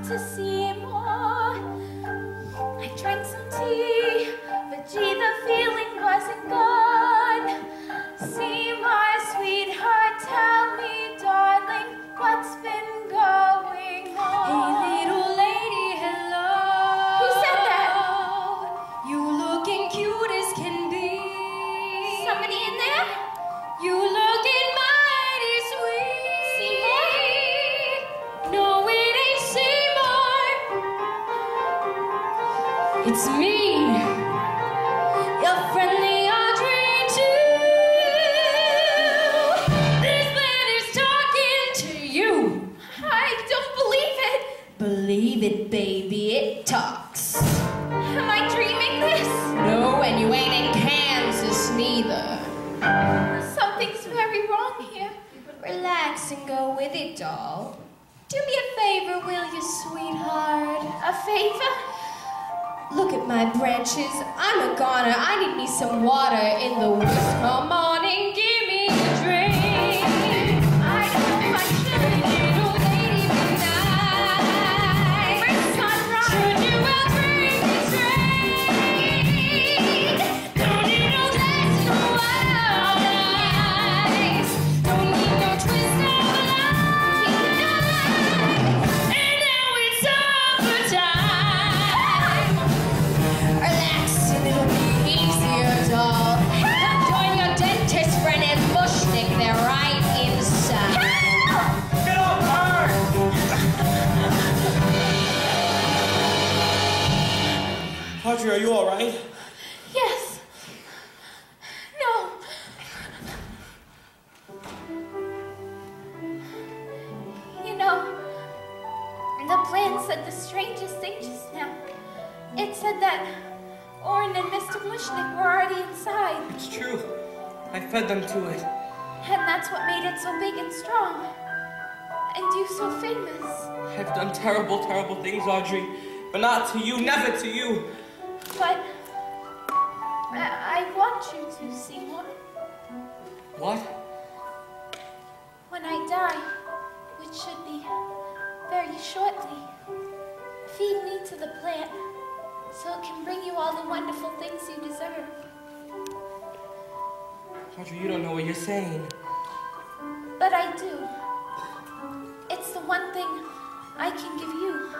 to see more. I drank some tea, but gee, the feeling wasn't gone. Seymour, sweetheart, tell me, darling, what's been going on? Hey, little lady, hello. Who said that? You looking cute as can be. Somebody in there? You looking mighty sweet. Seymour? No, it ain't Seymour. It's me, your friendly Audrey, too. This man is talking to you. I don't believe it. Believe it, baby, it talks. Am I dreaming this? No, and you ain't in Kansas neither. Something's very wrong here. Relax and go with it, doll. Do me a favor, will you, sweetheart? A favor? Look at my branches. I'm a goner. I need me some water in the woods. Come on and give me a drink. I don't know if I should. Little lady, be nice. Where's sunrise? Should you well bring me straight? Don't need no glass, no wild eyes. Don't need no twist of life. And now it's Suppertime. Relax and it'll be easier, doll. Come join your dentist friend and Bushnick. They're right inside. Get off her! Audrey, are you all right? Yes. No. You know, the plan said the strangest thing just now. It said that Orrin and Mr. Bushnick were already inside. It's true. I fed them to it. And that's what made it so big and strong. And you so famous. I've done terrible, terrible things, Audrey. But not to you, never to you. But I want you to, Seymour. What? When I die, which should be very shortly, feed me to the plant so it can bring you all the wonderful things you deserve. Audrey, you don't know what you're saying. But I do. It's the one thing I can give you.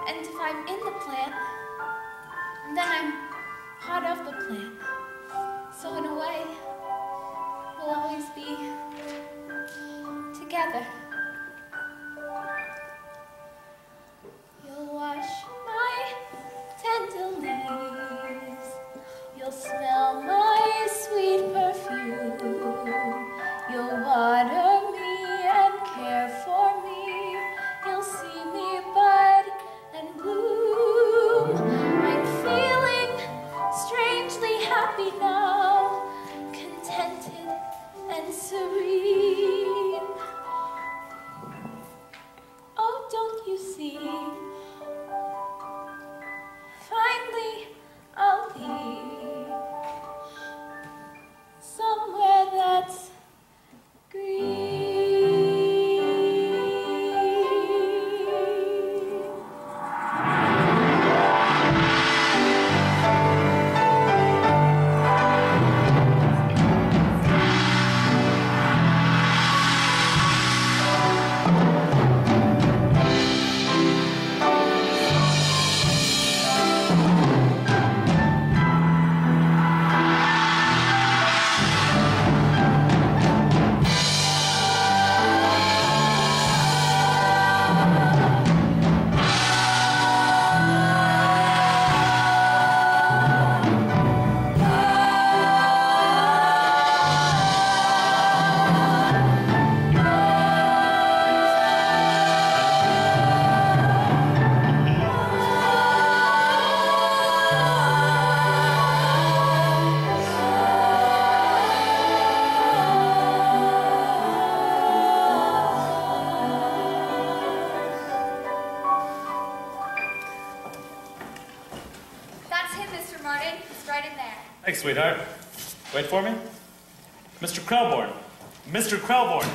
And if I'm in the plant, then I'm part of the plant. So in a way, we'll always be together. You'll wash my tender leaves. You'll smell my sweet perfume. You'll water me and care for me. You'll see me bud and bloom. I'm feeling strangely happy now, contented and serene. Oh, don't you see? Finally, I'll be somewhere that's green. Thanks, sweetheart. Wait for me. Mr. Krelborn. Mr. Krelborn.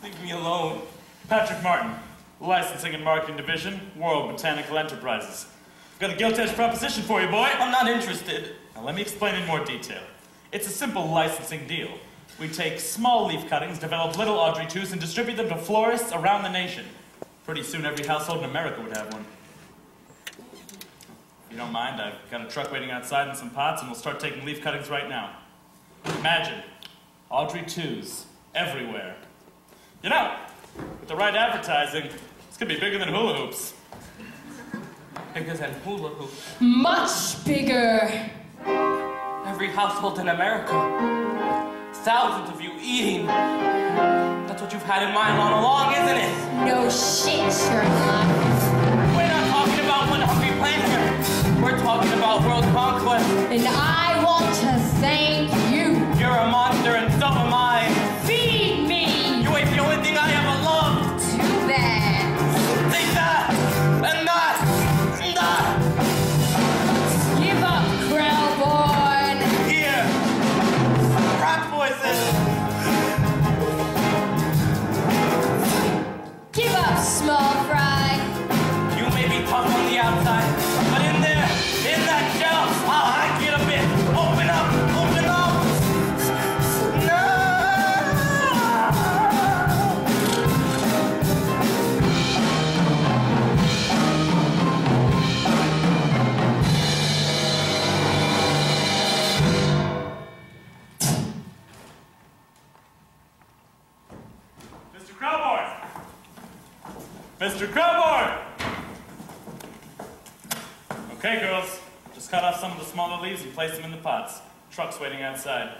Leave me alone. Patrick Martin. Licensing and Marketing Division, World Botanical Enterprises. I've got a gilt-edged proposition for you, boy. I'm not interested. Now let me explain in more detail. It's a simple licensing deal. We take small leaf cuttings, develop little Audrey 2s, and distribute them to florists around the nation. Pretty soon every household in America would have one. If you don't mind, I've got a truck waiting outside and some pots, and we'll start taking leaf cuttings right now. Imagine, Audrey 2s everywhere. You know, with the right advertising, this could be bigger than hula hoops. Bigger than hula hoops. Much bigger. Every household in America. Thousands of you eating. That's what you've had in mind all along, isn't it? No shit, Sherlock. We're not talking about one hungry planet here. We're talking about world conquest. And I want to thank you. You're a monster and so am I. Feed me. You ain't the only thing I ever loved. Too bad. Take that! And that! And that! Give up, Krellborn. Here! Rat poison! Give up, small fry. You may be tough on the outside, but in there, in that shell, I'll hack it a bit. Open up! Open up! No! Mr. Krellborn! Mr. Krellborn! Okay, girls. Just cut off some of the smaller leaves and place them in the pots. Truck's waiting outside.